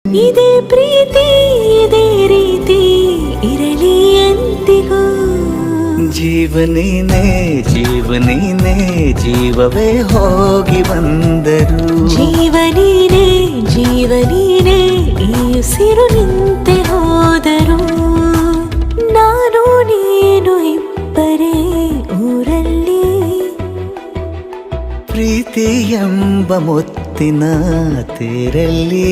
ಇದೇ ಪ್ರೀತಿ ಇದೇ ರೀತಿ ಇರಲಿ ಎಂದಿಗೂ. ಜೀವನೇನೆ ಜೀವನೇನೆ ಜೀವವೇ ಹೋಗಿ ಬಂದರು. ಜೀವನೀನೇ ಜೀವನೀನೇ ಈ ಉಸಿರು ನಿಂತೆ ಹೋದರು. ನಾನು ನೀನು ಇಬ್ಬರೇ ಊರಲ್ಲಿ. ಪ್ರೀತಿ ಎಂಬ ಮುತ್ತಿನ ತೇರಲ್ಲಿ